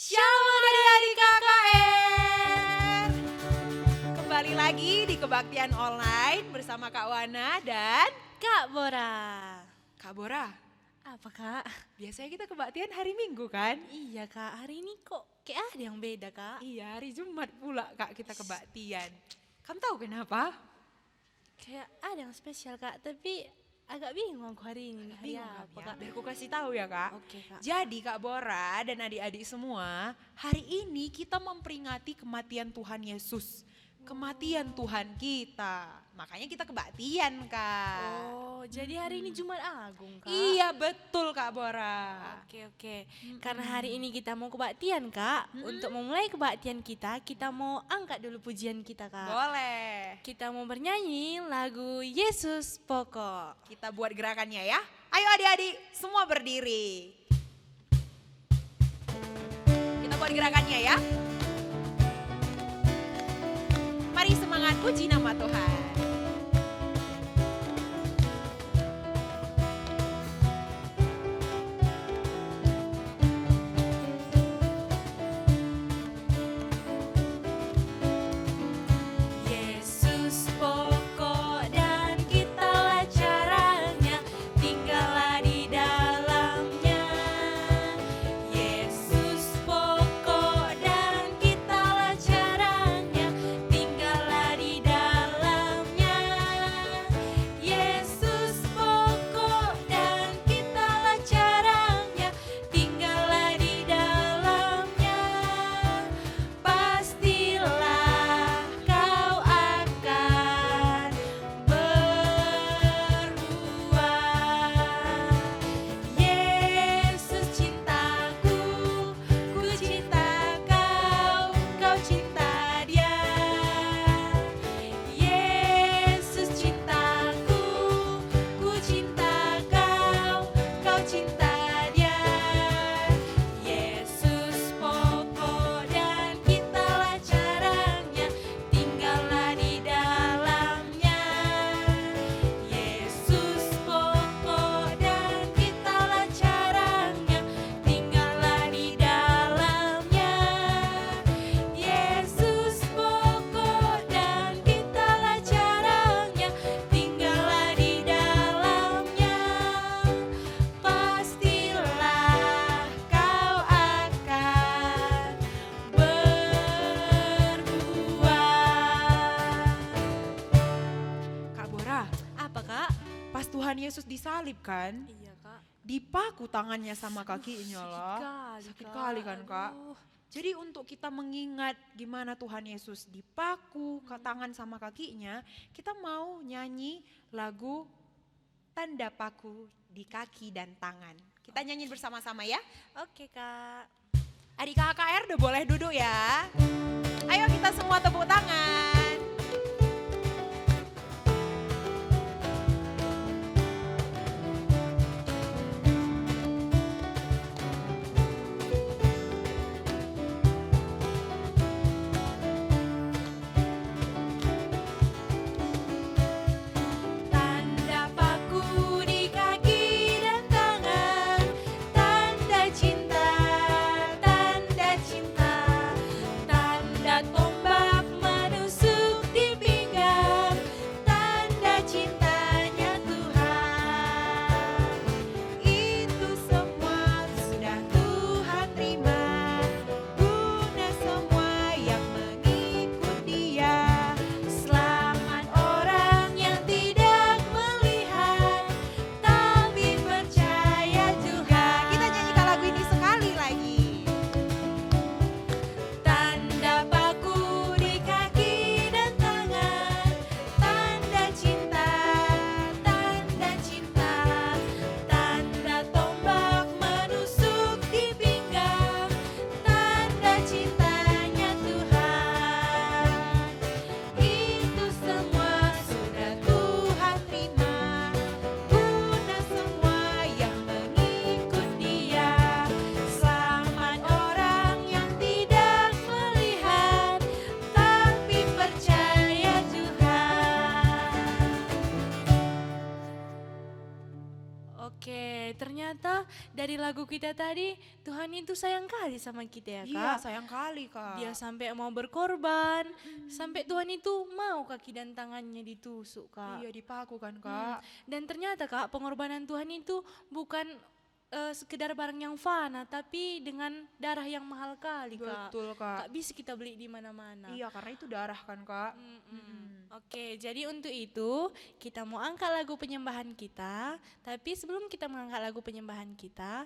Shalom adik-adik KKR. Kembali lagi di Kebaktian Online bersama Kak Wana dan Kak Bora. Kak Bora. Apa Kak? Biasanya kita kebaktian hari Minggu kan? Iya Kak, hari ini kok kayak ada yang beda Kak. Iya, hari Jumat pula Kak kita kebaktian. Kamu tahu kenapa? Kayak ada yang spesial Kak, tapi agak bingung aku hari ini. Hari Bingung apa kamu ya? Kak? Biar aku kasih tahu ya Kak. Oke Kak. Jadi Kak Bora dan adik-adik semua, hari ini kita memperingati kematian Tuhan Yesus. Kematian Tuhan kita. Makanya kita kebaktian Kak. Oh, jadi hari ini Jumat Agung Kak? Iya betul Kak Bora. Oke. Karena hari ini kita mau kebaktian Kak. Untuk memulai kebaktian kita mau angkat dulu pujian kita Kak. Boleh. Kita mau bernyanyi lagu Yesus Pokok. Kita buat gerakannya ya. Ayo adik-adik semua berdiri. Kita buat gerakannya ya. Mari semangat puji nama Tuhan. Yesus pokok dan kitalah caranya, tinggallah di dalamnya. Yesus pokok dan kitalah caranya, tinggallah di dalamnya. Yesus pokok dan kitalah caranya, tinggallah di dalamnya. Pastilah kau akan berbuah. Yesus cintaku, ku cinta kau, kau cinta Dia. Yesus cintaku, ku cinta kau, kau cinta Dia. Yesus pokok dan kitalah caranya, tinggallah di dalamnya. Yesus pokok dan kitalah caranya, tinggallah di dalamnya. Yesus pokok dan kitalah caranya, tinggallah di dalamnya. Pastilah kau akan berbuah. Kak Bora, Apa Kak? pas Tuhan Yesus disalib kan, Iya Kak. dipaku tangannya sama kakinya lah. Sakit kali kan Kak. Aduh. Jadi untuk kita mengingat gimana Tuhan Yesus dipaku ke tangan sama kakinya, kita mau nyanyi lagu Tanda Paku di Kaki dan Tangan. Kita nyanyi bersama-sama ya. Oke Kak. Adik KKR udah boleh duduk ya. Ayo kita semua tepuk tangan. Tanda paku di kaki dan tangan, tanda cinta, tanda cinta, tanda tombak menusuk dari lagu kita tadi, Tuhan itu sayang kali sama kita ya Iya, Kak. sayang kali Kak. Dia sampai mau berkorban, sampai Tuhan itu mau kaki dan tangannya ditusuk Kak. Iya, dipaku kan Kak. Dan ternyata Kak, pengorbanan Tuhan itu bukan sekedar barang yang fana, tapi dengan darah yang mahal kali Kak. Betul Kak. Kak bisa kita beli di mana-mana. Iya, karena itu darah kan Kak. Oke, jadi untuk itu kita mau angkat lagu penyembahan kita. Tapi sebelum kita mengangkat lagu penyembahan kita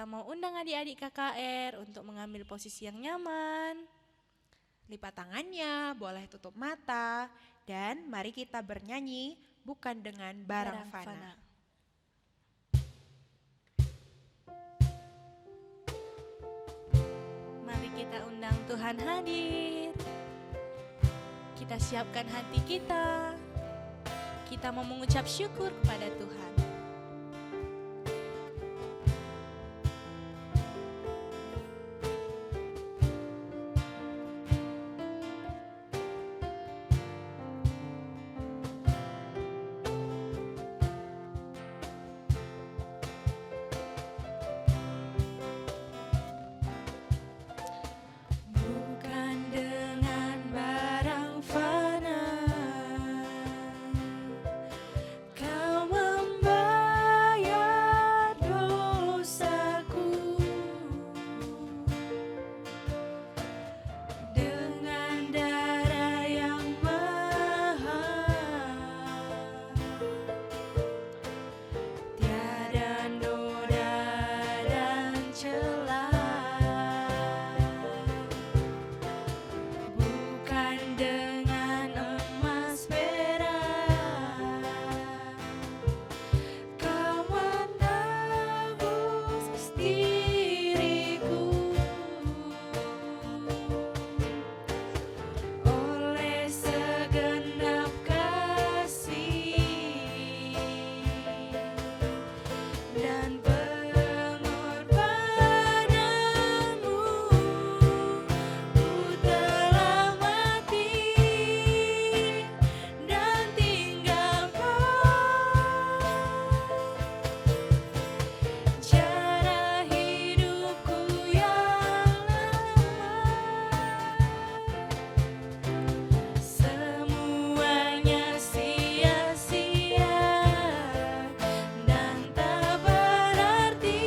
mau undang adik-adik KKR untuk mengambil posisi yang nyaman. Lipat tangannya, boleh tutup mata, dan mari kita bernyanyi bukan dengan barang fana. Mari kita undang Tuhan hadir. Kita siapkan hati kita. Kita mau mengucap syukur kepada Tuhan. Bukan dengan barang fana Kau membayar dosaku, dengan darah yang mahal, tiada noda dan celah. Bukan dengan emas perak Kau menebus diriku, oleh segenap kasih dan pengorbananmu. Ku telah mati dan tinggalkan cara hidupku yang lama. Semuanya sia-sia dan tak berarti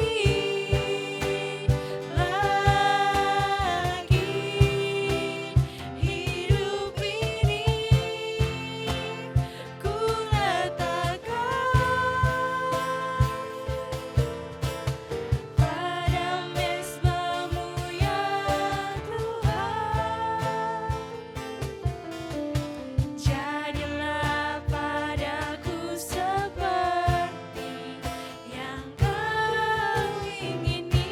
lagi. Hidup ini ku letakkan pada mezbamu ya Tuhan. Jadilah padaku seperti yang Kau ingini.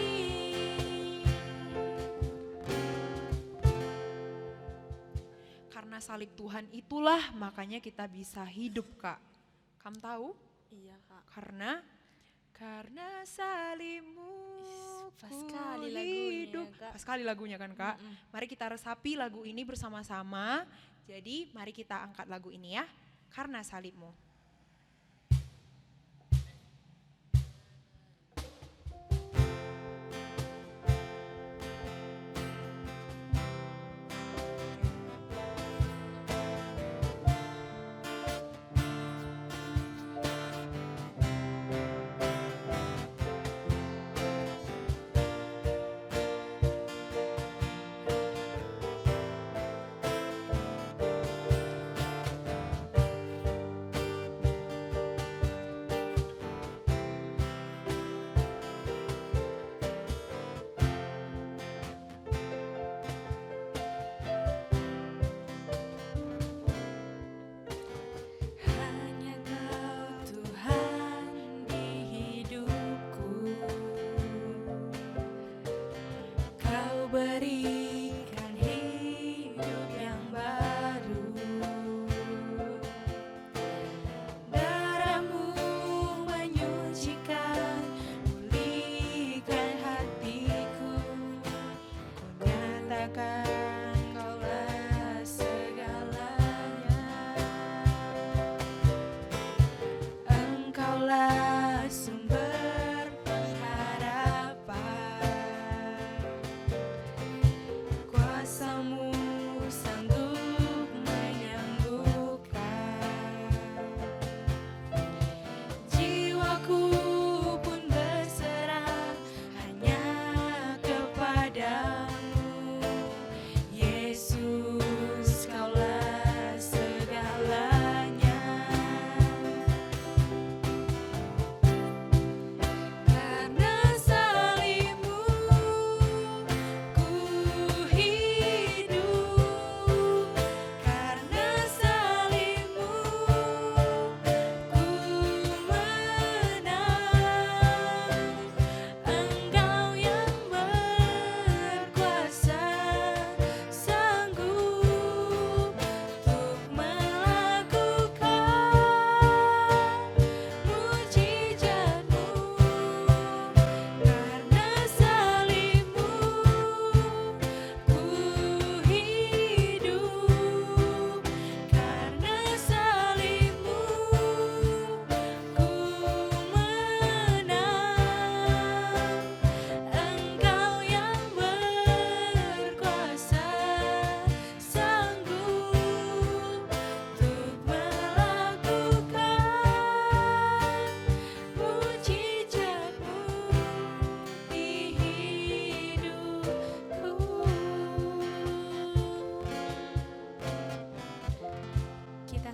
Karena salib Tuhan itulah makanya kita bisa hidup Kak. Kamu tahu? Iya Kak. Karena salibmu Pas ku sekali lagunya ya, hidup. Kak. Pas sekali lagunya kan Kak. Mari kita resapi lagu ini bersama-sama. Jadi mari kita angkat lagu ini ya. Karena salibmu.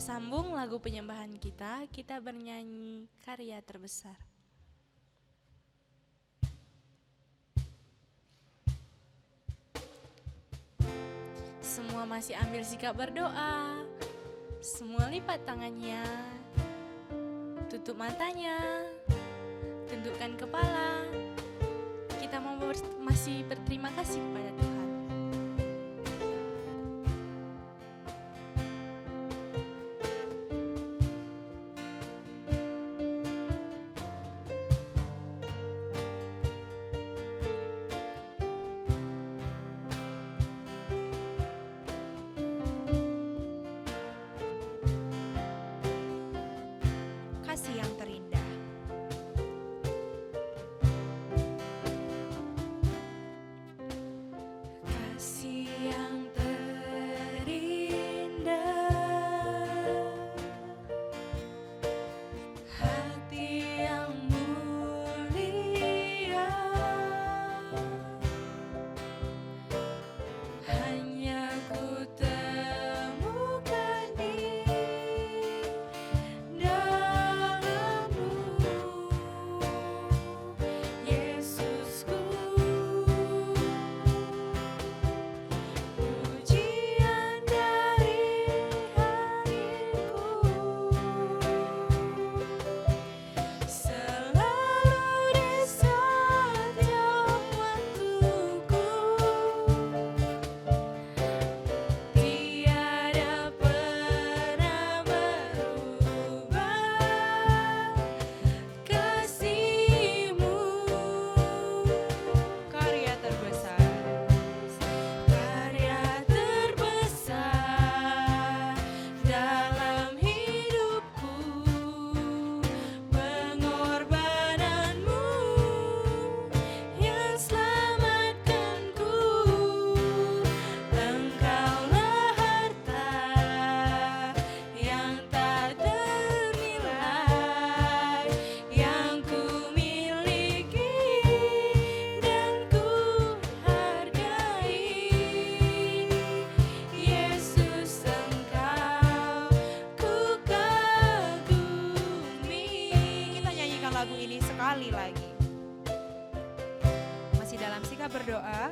sambung lagu penyembahan kita bernyanyi Karya Terbesar. Semua masih ambil sikap berdoa. Semua lipat tangannya. Tutup matanya. Tundukkan kepala. Kita mau masih berterima kasih kepada Tuhan. Kasih yang terindah. Kasih yang terindah, hati yang mulia, hanya ku temukan di dalam-Mu, Yesusku. Pujian dari hatiku, selalu di setiap waktuku, tiada pernah berubah kasih-Mu. Karya terbesar. Karya terbesar dalam hidupku, pengorbananmu yang selamatkanku. Engkaulah harta yang tak ternilai, yang ku miliki dan ku hargai. Yesus, Engkau ku kagumi. Kita nyanyikan lagu ini sekali lagi. Masih dalam sikap berdoa.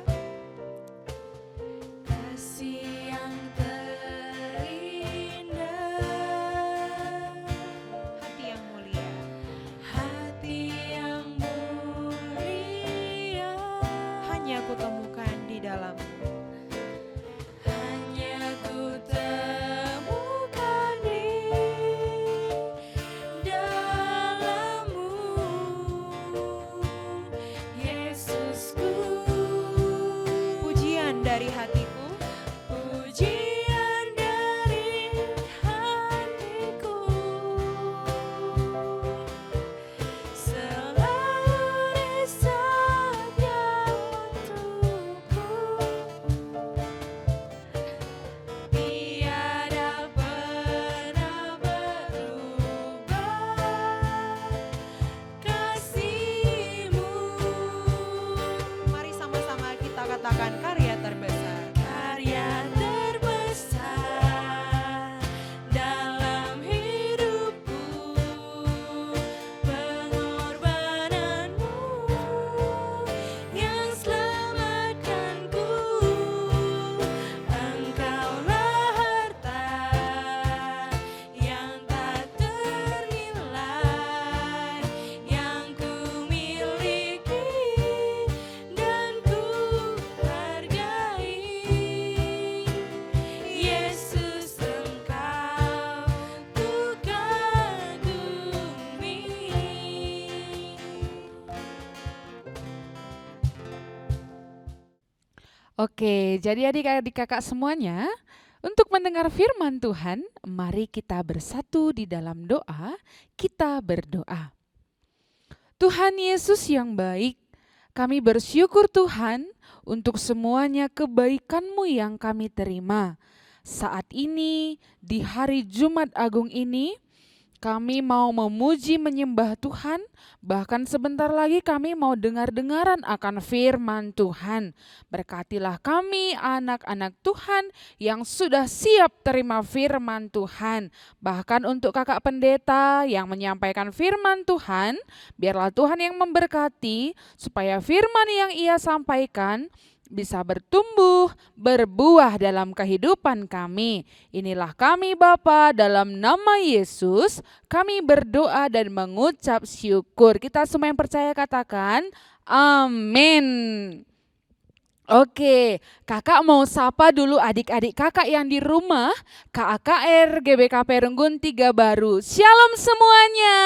Kasih yang terindah, Hati yang mulia. hati yang mulia, Hanya kutemukan di dalam. hanya ku temukan di dalam-Mu, Yesusku. Pujian dari hatiku. Pujian dari hatiku, selalu di setiap waktuku, tiada pernah berubah kasih-Mu. Mari sama-sama kita katakan karya terbesar. Karya terbesar dalam hidupku, pengorbananmu yang selamatkanku. Engkaulah harta yang tak ternilai, yang ku miliki dan ku hargai. Yesus, Engkau ku kagumi. Oke, jadi adik-adik kakak semuanya, untuk mendengar firman Tuhan, mari kita bersatu di dalam doa, kita berdoa. Tuhan Yesus yang baik, kami bersyukur Tuhan untuk semuanya kebaikan-Mu yang kami terima. Saat ini, di hari Jumat Agung ini, Kami mau memuji menyembah Tuhan, bahkan sebentar lagi kami mau dengar-dengaran akan firman Tuhan. Berkatilah kami anak-anak Tuhan yang sudah siap terima firman Tuhan. Bahkan untuk kakak pendeta yang menyampaikan firman Tuhan, biarlah Tuhan yang memberkati supaya firman yang ia sampaikan bisa bertumbuh, berbuah dalam kehidupan kami. Inilah kami Bapa, dalam nama Yesus kami berdoa dan mengucap syukur. Kita semua yang percaya katakan amin. Oke, kakak mau sapa dulu adik-adik kakak yang di rumah, KAKR GBKP Renggun 3 Baru. Shalom semuanya.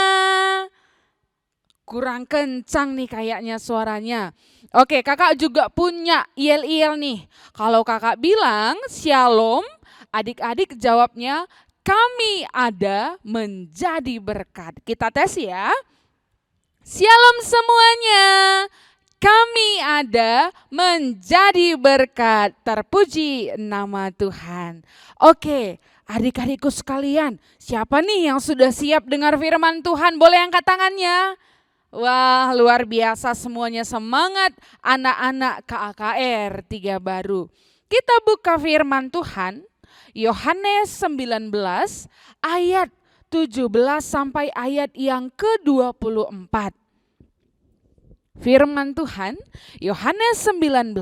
Kurang kencang nih kayaknya suaranya. Oke, kakak juga punya yel-yel nih. Kalau kakak bilang shalom, adik-adik jawabnya kami ada menjadi berkat. Kita tes ya. Shalom semuanya. Kami ada menjadi berkat. Terpuji nama Tuhan. Oke, adik-adikku sekalian, siapa nih yang sudah siap dengar firman Tuhan? Boleh angkat tangannya? Wah, luar biasa semuanya, semangat anak-anak KAKR 3 Baru. Kita buka firman Tuhan, Yohanes 19 ayat 17 sampai ayat yang ke-24. Firman Tuhan, Yohanes 19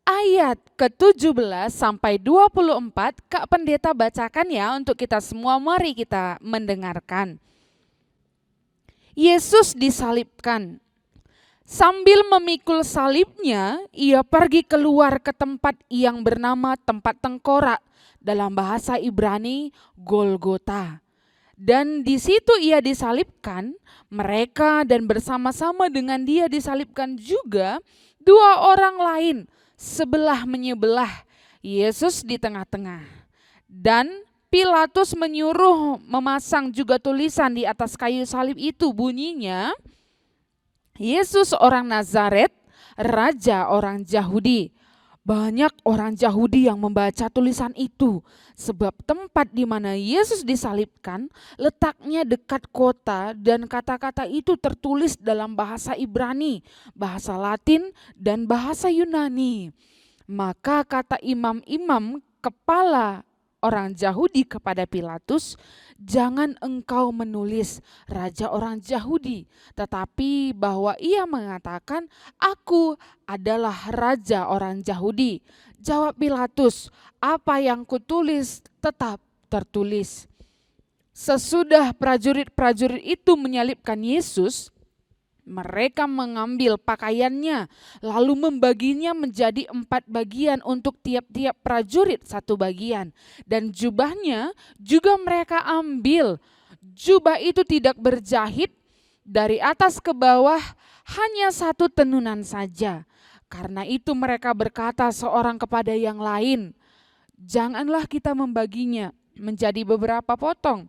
ayat ke-17 sampai 24, Kak Pendeta bacakan ya untuk kita semua, mari kita mendengarkan. Yesus disalibkan. Sambil memikul salibnya, ia pergi keluar ke tempat yang bernama tempat tengkorak, dalam bahasa Ibrani Golgota. Dan di situ ia disalibkan, mereka dan bersama-sama dengan dia disalibkan juga 2 orang lain, sebelah menyebelah, Yesus di tengah-tengah. Dan Pilatus menyuruh memasang juga tulisan di atas kayu salib itu, bunyinya, Yesus orang Nazaret, Raja orang Yahudi. Banyak orang Yahudi yang membaca tulisan itu, sebab tempat di mana Yesus disalibkan letaknya dekat kota dan kata-kata itu tertulis dalam bahasa Ibrani, bahasa Latin, dan bahasa Yunani. Maka kata imam-imam kepala orang Yahudi kepada Pilatus, jangan engkau menulis Raja orang Yahudi, tetapi bahwa ia mengatakan, aku adalah Raja orang Yahudi. Jawab Pilatus, apa yang kutulis tetap tertulis. Sesudah prajurit-prajurit itu menyalibkan Yesus, mereka mengambil pakaiannya, lalu membaginya menjadi 4 bagian untuk tiap-tiap prajurit 1 bagian. Dan jubahnya juga mereka ambil. Jubah itu tidak berjahit, dari atas ke bawah hanya 1 tenunan saja. Karena itu mereka berkata seorang kepada yang lain, janganlah kita membaginya menjadi beberapa potong,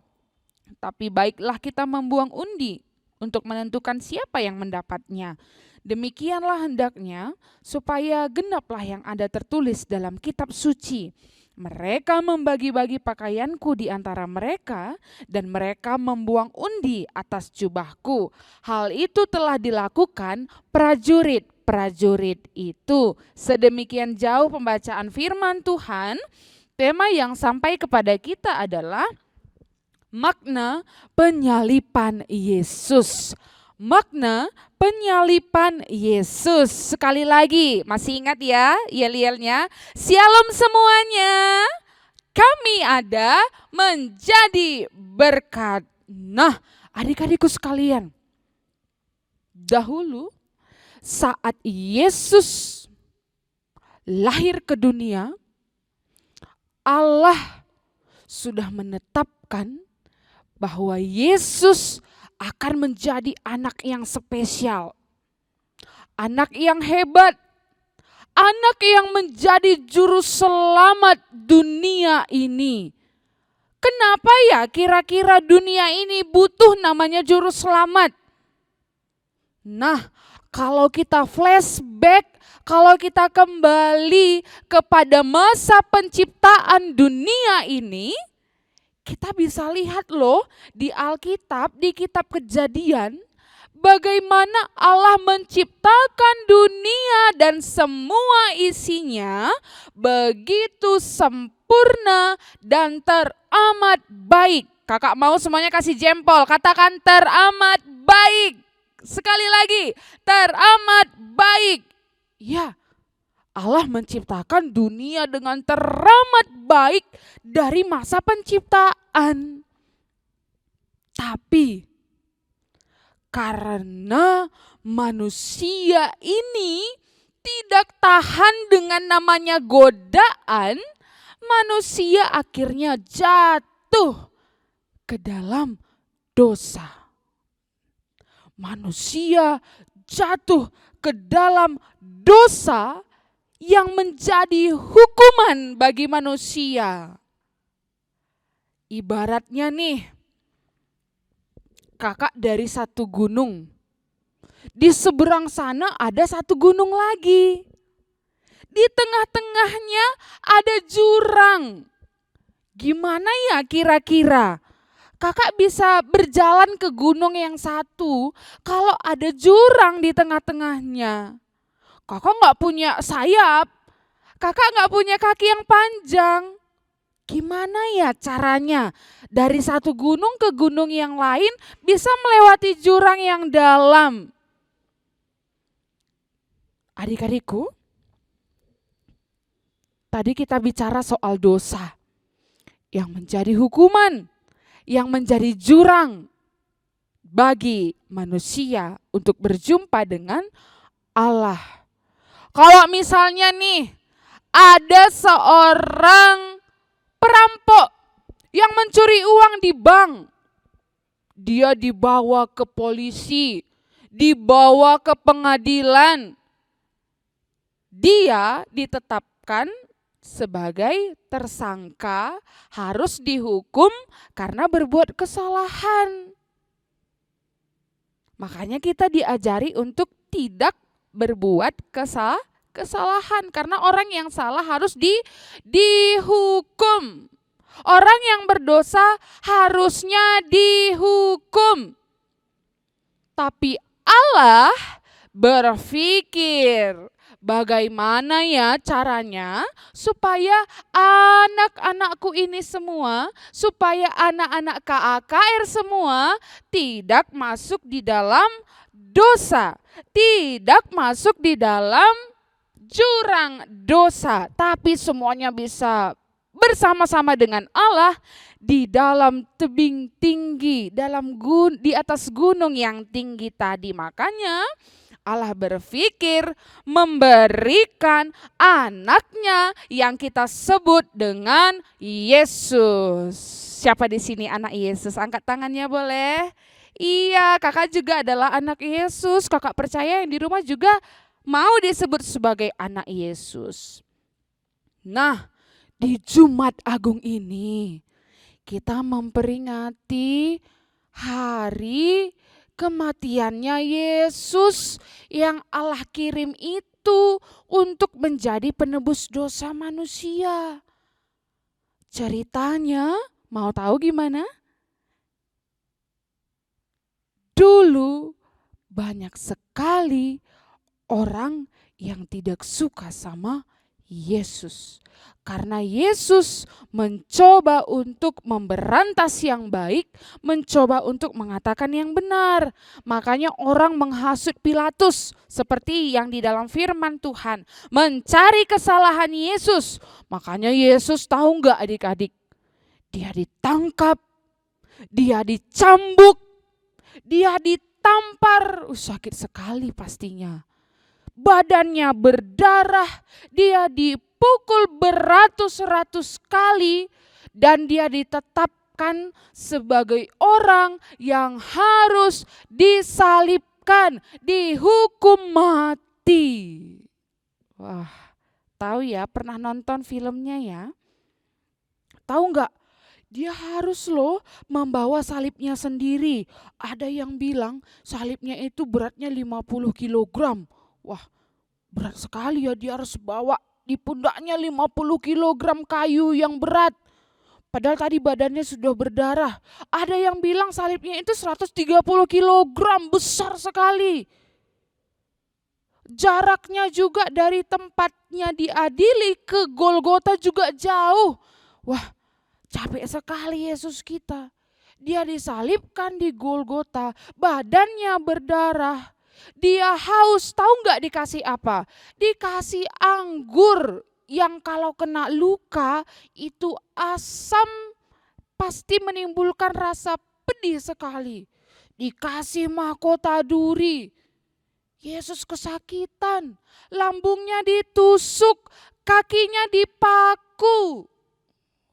tapi baiklah kita membuang undi untuk menentukan siapa yang mendapatnya. Demikianlah hendaknya supaya genaplah yang ada tertulis dalam kitab suci. Mereka membagi-bagi pakaianku di antara mereka dan mereka membuang undi atas jubahku. Hal itu telah dilakukan prajurit-prajurit itu. Sedemikian jauh pembacaan firman Tuhan. Tema yang sampai kepada kita adalah makna penyaliban Yesus. Makna penyaliban Yesus. Sekali lagi, masih ingat ya yel-yelnya? Shalom semuanya. Kami ada menjadi berkat. Nah, adik-adikku sekalian, dahulu saat Yesus lahir ke dunia, Allah sudah menetapkan bahwa Yesus akan menjadi anak yang spesial, anak yang hebat, anak yang menjadi juru selamat dunia ini. Kenapa ya kira-kira dunia ini butuh namanya juru selamat? Nah, kalau kita flashback, kalau kita kembali kepada masa penciptaan dunia ini, Kita bisa lihat loh di Alkitab, di kitab Kejadian, bagaimana Allah menciptakan dunia dan semua isinya begitu sempurna dan teramat baik. Kakak mau semuanya kasih jempol, katakan teramat baik. Sekali lagi, teramat baik. Ya, Allah menciptakan dunia dengan teramat baik dari masa penciptaan. Tapi karena manusia ini tidak tahan dengan namanya godaan, manusia akhirnya jatuh ke dalam dosa. Manusia jatuh ke dalam dosa yang menjadi hukuman bagi manusia. Ibaratnya nih, kakak dari satu gunung. Di seberang sana ada satu gunung lagi. Di tengah-tengahnya ada jurang. Gimana ya kira-kira? Kakak bisa berjalan ke gunung yang satu kalau ada jurang di tengah-tengahnya. Kakak nggak punya sayap, kakak nggak punya kaki yang panjang. Gimana ya caranya dari satu gunung ke gunung yang lain bisa melewati jurang yang dalam? Adik-adikku, tadi kita bicara soal dosa yang menjadi hukuman, yang menjadi jurang bagi manusia untuk berjumpa dengan Allah. Kalau misalnya nih ada seorang perampok yang mencuri uang di bank, dia dibawa ke polisi, dibawa ke pengadilan, dia ditetapkan sebagai tersangka, harus dihukum karena berbuat kesalahan. Makanya kita diajari untuk tidak berbuat kesalahan karena orang yang salah harus dihukum. Orang yang berdosa harusnya dihukum. Tapi Allah berpikir bagaimana ya caranya supaya anak-anakku ini semua, supaya anak-anak KAKR semua tidak masuk di dalam dosa, tidak masuk di dalam jurang dosa, tapi semuanya bisa bersama-sama dengan Allah di dalam tebing tinggi, di atas gunung yang tinggi tadi. Makanya Allah berpikir memberikan anaknya yang kita sebut dengan Yesus. Siapa di sini anak Yesus? Angkat tangannya boleh. Iya, kakak juga adalah anak Yesus. Kakak percaya yang di rumah juga mau disebut sebagai anak Yesus. Nah, di Jumat Agung ini kita memperingati hari kematiannya Yesus yang Allah kirim itu untuk menjadi penebus dosa manusia. Ceritanya, mau tahu gimana? Dulu banyak sekali orang yang tidak suka sama Yesus. Karena Yesus mencoba untuk memberantas yang baik, mencoba untuk mengatakan yang benar. Makanya orang menghasut Pilatus seperti yang di dalam firman Tuhan, mencari kesalahan Yesus. Makanya Yesus tahu enggak adik-adik? Dia ditangkap, dia dicambuk, dia ditampar, sakit sekali pastinya. Badannya berdarah, dia dipukul beratus-ratus kali, dan dia ditetapkan sebagai orang yang harus disalibkan, dihukum mati. Wah, tahu ya, pernah nonton filmnya ya? Tahu enggak? Dia harus loh membawa salibnya sendiri. Ada yang bilang salibnya itu beratnya 50 kilogram. Wah, berat sekali ya, dia harus bawa di pundaknya 50 kilogram kayu yang berat. Padahal tadi badannya sudah berdarah. Ada yang bilang salibnya itu 130 kilogram, besar sekali. Jaraknya juga dari tempatnya diadili ke Golgota juga jauh. Wah, capek sekali Yesus kita. Dia disalibkan di Golgota, badannya berdarah. Dia haus, tahu nggak dikasih apa? Dikasih anggur yang kalau kena luka itu asam, pasti menimbulkan rasa pedih sekali. Dikasih mahkota duri. Yesus kesakitan, lambungnya ditusuk, kakinya dipaku.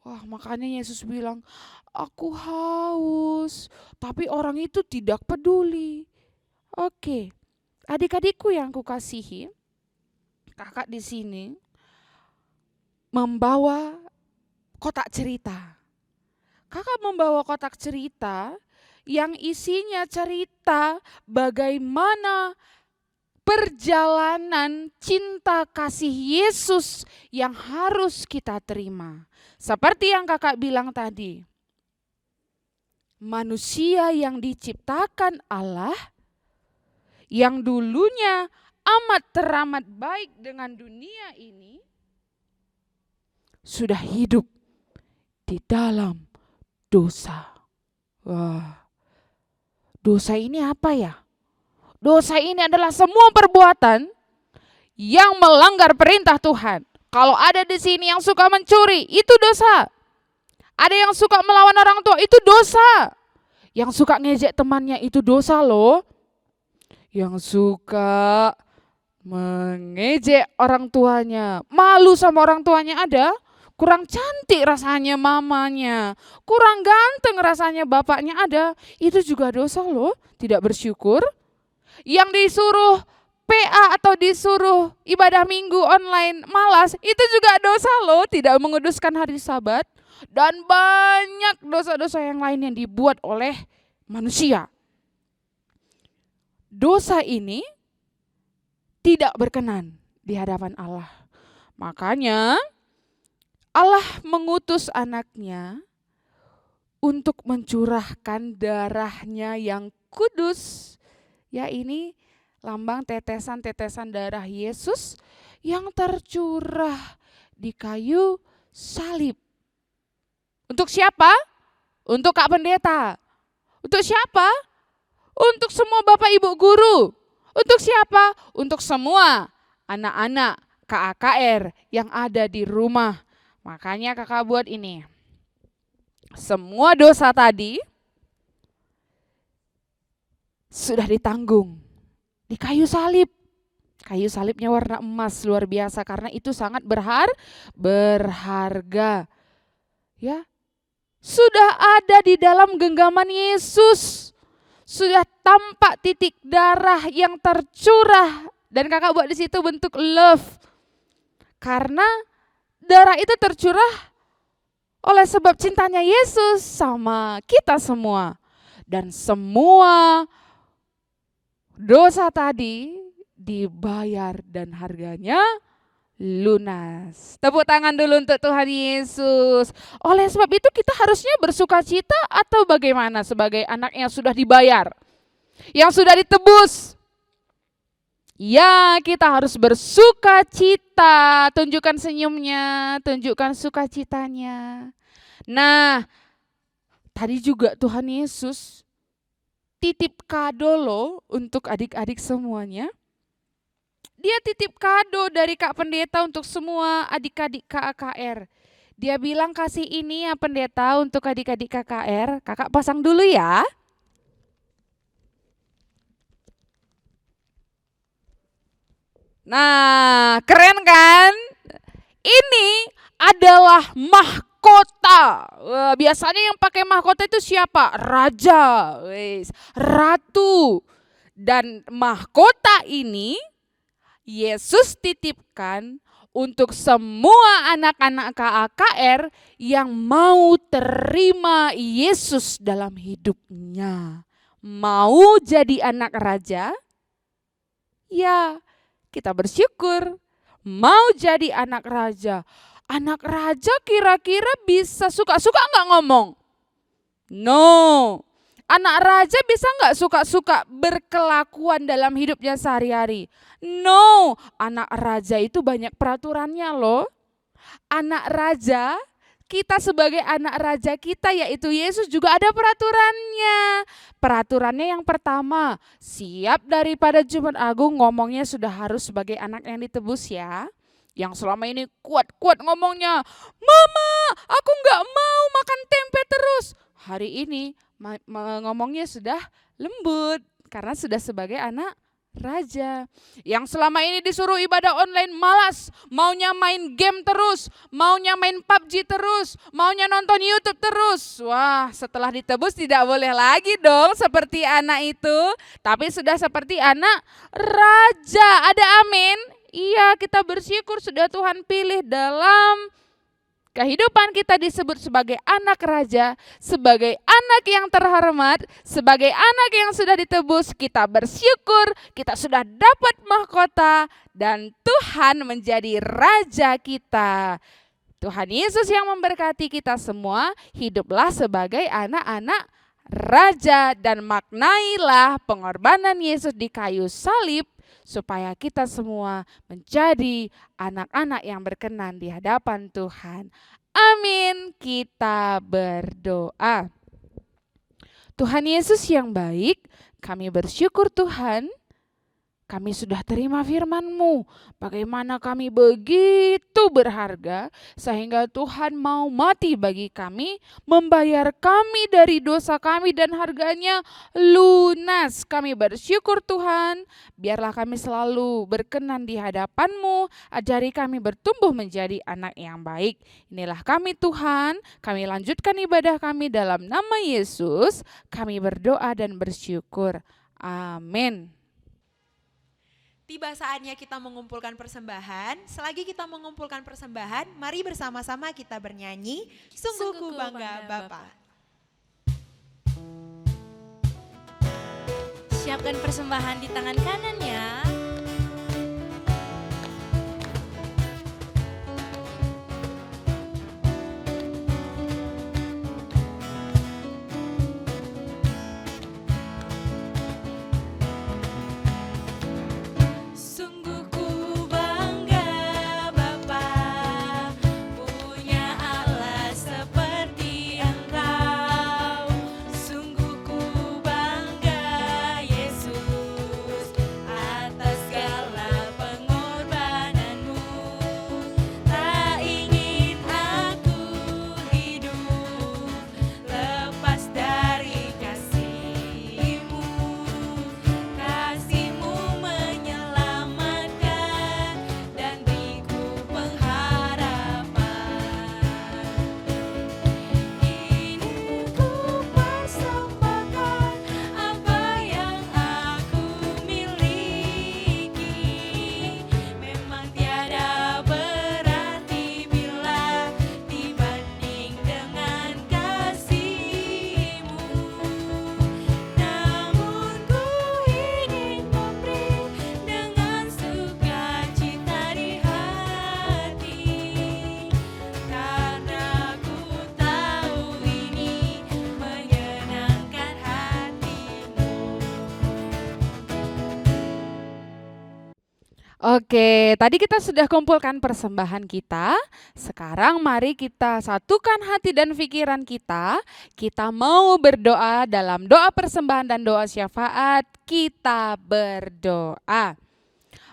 Wah, makanya Yesus bilang, aku haus. Tapi orang itu tidak peduli. Oke, adik-adikku yang kukasihi, kakak di sini membawa kotak cerita. Kakak membawa kotak cerita yang isinya cerita bagaimana perjalanan cinta kasih Yesus yang harus kita terima. Seperti yang kakak bilang tadi, manusia yang diciptakan Allah, yang dulunya amat teramat baik dengan dunia ini, sudah hidup di dalam dosa. Wah, dosa ini apa ya? Dosa ini adalah semua perbuatan yang melanggar perintah Tuhan. Kalau ada di sini yang suka mencuri, itu dosa. Ada yang suka melawan orang tua, itu dosa. Yang suka ngejek temannya, itu dosa loh. Yang suka mengejek orang tuanya, malu sama orang tuanya ada. Kurang cantik rasanya mamanya, kurang ganteng rasanya bapaknya ada. Itu juga dosa loh, tidak bersyukur. Yang disuruh PA atau disuruh ibadah minggu online malas, itu juga dosa loh, tidak menguduskan hari Sabat. Dan banyak dosa-dosa yang lain yang dibuat oleh manusia. Dosa ini tidak berkenan di hadapan Allah. Makanya Allah mengutus anaknya untuk mencurahkan darahnya yang kudus. Ya, ini lambang tetesan-tetesan darah Yesus yang tercurah di kayu salib. Untuk siapa? Untuk Kak Pendeta. Untuk siapa? Untuk semua Bapak Ibu guru. Untuk siapa? Untuk semua anak-anak KAKR yang ada di rumah. Makanya kakak buat ini. Semua dosa tadi sudah ditanggung di kayu salib. Kayu salibnya warna emas, luar biasa karena itu sangat berharga. Ya. Sudah ada di dalam genggaman Yesus. Sudah tampak titik darah yang tercurah dan kakak buat di situ bentuk love. Karena darah itu tercurah oleh sebab cintanya Yesus sama kita semua. Dan semua dosa tadi dibayar dan harganya lunas. Tepuk tangan dulu untuk Tuhan Yesus. Oleh sebab itu kita harusnya bersuka cita atau bagaimana sebagai anak yang sudah dibayar, yang sudah ditebus. Ya, kita harus bersuka cita. Tunjukkan senyumnya, tunjukkan sukacitanya. Nah, tadi juga Tuhan Yesus titip kado loh untuk adik-adik semuanya. Dia titip kado dari Kak Pendeta untuk semua adik-adik KAKR. Dia bilang kasih ini ya Pendeta untuk adik-adik KKR. Kakak pasang dulu ya. Nah, keren kan? Ini adalah mahkota. Wah, biasanya yang pakai mahkota itu siapa? Raja, ratu. Dan mahkota ini Yesus titipkan untuk semua anak-anak KAKR yang mau terima Yesus dalam hidupnya. Mau jadi anak raja? Ya, kita bersyukur. Mau jadi anak raja Anak raja kira-kira bisa suka-suka nggak ngomong? No. Anak raja bisa nggak suka-suka berkelakuan dalam hidupnya sehari-hari? No. Anak raja itu banyak peraturannya loh. Anak raja, kita sebagai anak raja kita yaitu Yesus juga ada peraturannya. Peraturannya yang pertama, siap daripada Jumat Agung ngomongnya sudah harus sebagai anak yang ditebus ya. Yang selama ini kuat-kuat ngomongnya, "Mama, aku nggak mau makan tempe terus." Hari ini ngomongnya sudah lembut karena sudah sebagai anak raja. Yang selama ini disuruh ibadah online malas, maunya main game terus, maunya main PUBG terus, maunya nonton YouTube terus. Wah, setelah ditebus tidak boleh lagi dong seperti anak itu, tapi sudah seperti anak raja. Ada amin? Iya, kita bersyukur sudah Tuhan pilih dalam kehidupan kita disebut sebagai anak raja, sebagai anak yang terhormat, sebagai anak yang sudah ditebus. Kita bersyukur kita sudah dapat mahkota dan Tuhan menjadi raja kita. Tuhan Yesus yang memberkati kita semua, hiduplah sebagai anak-anak raja dan maknailah pengorbanan Yesus di kayu salib supaya kita semua menjadi anak-anak yang berkenan di hadapan Tuhan. Amin. Kita berdoa. Tuhan Yesus yang baik, kami bersyukur Tuhan, kami sudah terima firman-Mu. Bagaimana kami begitu berharga sehingga Tuhan mau mati bagi kami, membayar kami dari dosa kami dan harganya lunas. Kami bersyukur Tuhan, biarlah kami selalu berkenan di hadapan-Mu, ajari kami bertumbuh menjadi anak yang baik. Inilah kami Tuhan, kami lanjutkan ibadah kami dalam nama Yesus, kami berdoa dan bersyukur. Amin. Tiba saatnya kita mengumpulkan persembahan. Selagi kita mengumpulkan persembahan, mari bersama-sama kita bernyanyi, Sungguh ku bangga Bapa. Siapkan persembahan di tangan kanan ya. Sungguh ku bangga Bapa, punya Allah seperti Engkau. Sungguh ku bangga Yesus, atas segala pengorbananmu. Tak ingin aku hidup lepas dari kasih-Mu. Kasih-Mu menyelamatkan dan beriku pengharapan. Ini ku persembahkan apa yang aku miliki. Memang tiada berarti bila dibanding dengan kasih-Mu. Namun ku ingin memberi dengan sukacita di hati, karena ku tahu ini menyenangkan hati-Mu. Oke, tadi kita sudah kumpulkan persembahan kita. Sekarang mari kita satukan hati dan pikiran kita. Kita mau berdoa dalam doa persembahan dan doa syafaat. Kita berdoa.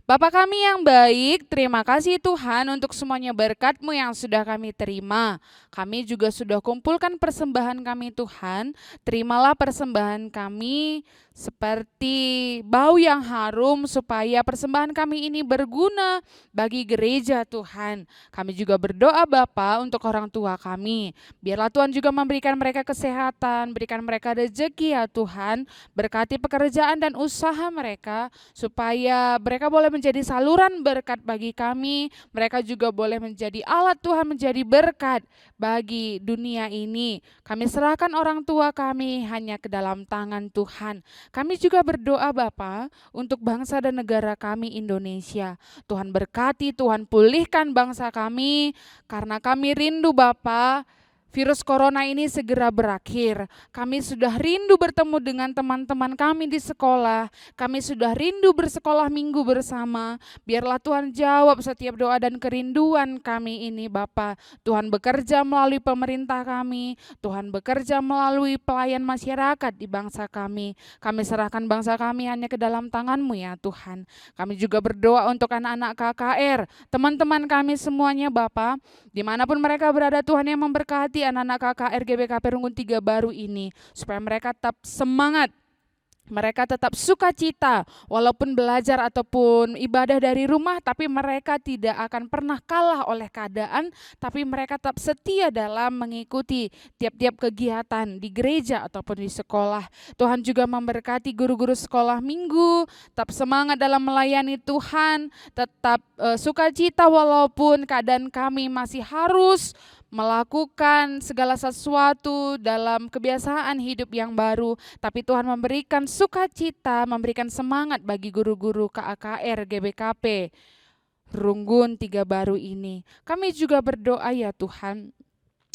Bapa kami yang baik, terima kasih Tuhan untuk semuanya berkat-Mu yang sudah kami terima. Kami juga sudah kumpulkan persembahan kami Tuhan. Terimalah persembahan kami seperti bau yang harum supaya persembahan kami ini berguna bagi gereja Tuhan. Kami juga berdoa Bapa untuk orang tua kami. Biarlah Tuhan juga memberikan mereka kesehatan, berikan mereka rezeki ya Tuhan. Berkati pekerjaan dan usaha mereka supaya mereka boleh menjadi saluran berkat bagi kami. Mereka juga boleh menjadi alat Tuhan, menjadi berkat bagi dunia ini. Kami serahkan orang tua kami hanya ke dalam tangan Tuhan. Kami juga berdoa Bapa untuk bangsa dan negara kami Indonesia. Tuhan berkati, Tuhan pulihkan bangsa kami, karena kami rindu Bapa, virus corona ini segera berakhir. Kami sudah rindu bertemu dengan teman-teman kami di sekolah. Kami sudah rindu bersekolah minggu bersama. Biarlah Tuhan jawab setiap doa dan kerinduan kami ini Bapa. Tuhan bekerja melalui pemerintah kami. Tuhan bekerja melalui pelayan masyarakat di bangsa kami. Kami serahkan bangsa kami hanya ke dalam tangan-Mu ya Tuhan. Kami juga berdoa untuk anak-anak KKR, teman-teman kami semuanya Bapa. Dimanapun mereka berada, Tuhan yang memberkati anak-anak KKR GBKP Runggun 3 Baru ini, supaya mereka tetap semangat, mereka tetap sukacita, walaupun belajar ataupun ibadah dari rumah, tapi mereka tidak akan pernah kalah oleh keadaan, tapi mereka tetap setia dalam mengikuti tiap-tiap kegiatan di gereja ataupun di sekolah. Tuhan juga memberkati guru-guru sekolah minggu, tetap semangat dalam melayani Tuhan, tetap sukacita walaupun keadaan kami masih harus melakukan segala sesuatu dalam kebiasaan hidup yang baru, tapi Tuhan memberikan sukacita, memberikan semangat bagi guru-guru KAKR GBKP Runggun 3 Baru ini. Kami juga berdoa ya Tuhan,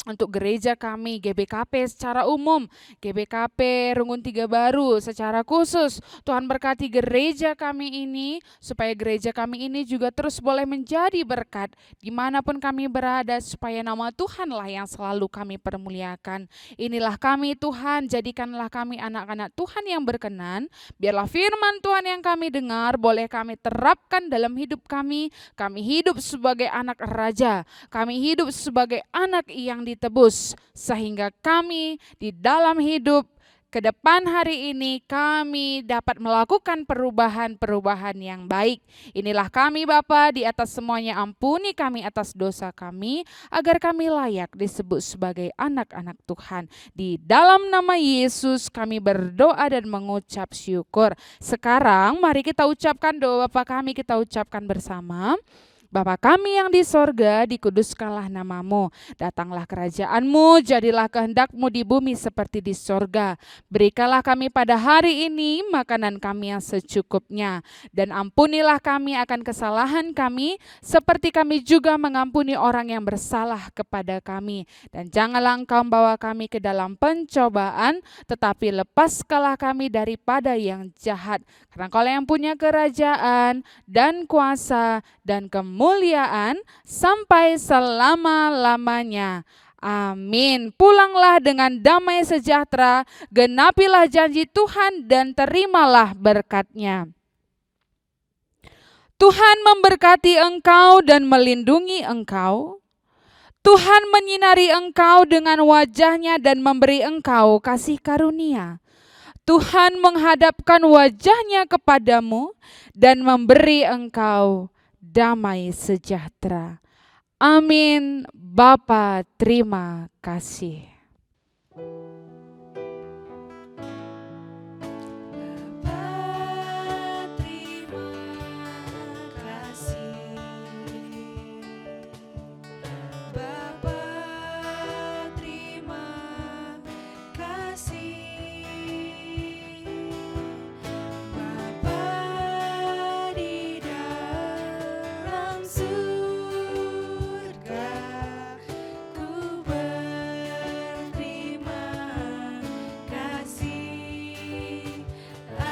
untuk gereja kami, GBKP secara umum, GBKP Runggun 3 Baru secara khusus. Tuhan berkati gereja kami ini, supaya gereja kami ini juga terus boleh menjadi berkat dimanapun kami berada, supaya nama Tuhanlah yang selalu kami permuliakan. Inilah kami Tuhan, jadikanlah kami anak-anak Tuhan yang berkenan. Biarlah firman Tuhan yang kami dengar boleh kami terapkan dalam hidup kami. Kami hidup sebagai anak raja, kami hidup sebagai anak yang ditebus, sehingga kami di dalam hidup ke depan hari ini kami dapat melakukan perubahan-perubahan yang baik. Inilah kami Bapa, di atas semuanya ampuni kami atas dosa kami, agar kami layak disebut sebagai anak-anak Tuhan. Di dalam nama Yesus kami berdoa dan mengucap syukur. Sekarang mari kita ucapkan doa Bapa kami, kita ucapkan bersama. Bapa kami yang di sorga, dikuduskanlah namamu, datanglah kerajaan-Mu, jadilah kehendak-Mu di bumi seperti di sorga. Berikanlah kami pada hari ini makanan kami yang secukupnya, dan ampunilah kami akan kesalahan kami, seperti kami juga mengampuni orang yang bersalah kepada kami. Dan janganlah Engkau membawa kami ke dalam pencobaan, tetapi lepaskanlah kami daripada yang jahat. Karena Engkau yang punya kerajaan dan kuasa dan kemuliaan sampai selama-lamanya. Amin. Pulanglah dengan damai sejahtera, genapilah janji Tuhan dan terimalah berkat-Nya. Tuhan memberkati engkau dan melindungi engkau. Tuhan menyinari engkau dengan wajah-Nya dan memberi engkau kasih karunia. Tuhan menghadapkan wajah-Nya kepadamu dan memberi engkau damai sejahtera. Amin. Bapa, terima kasih. Bapa, terima kasih. Bapa, terima kasih. Bapa di dalam surga, ku berterima kasih. Amin.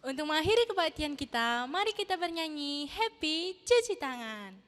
Untuk mengakhiri kebaktian kita, mari kita bernyanyi Happy Cuci Tangan.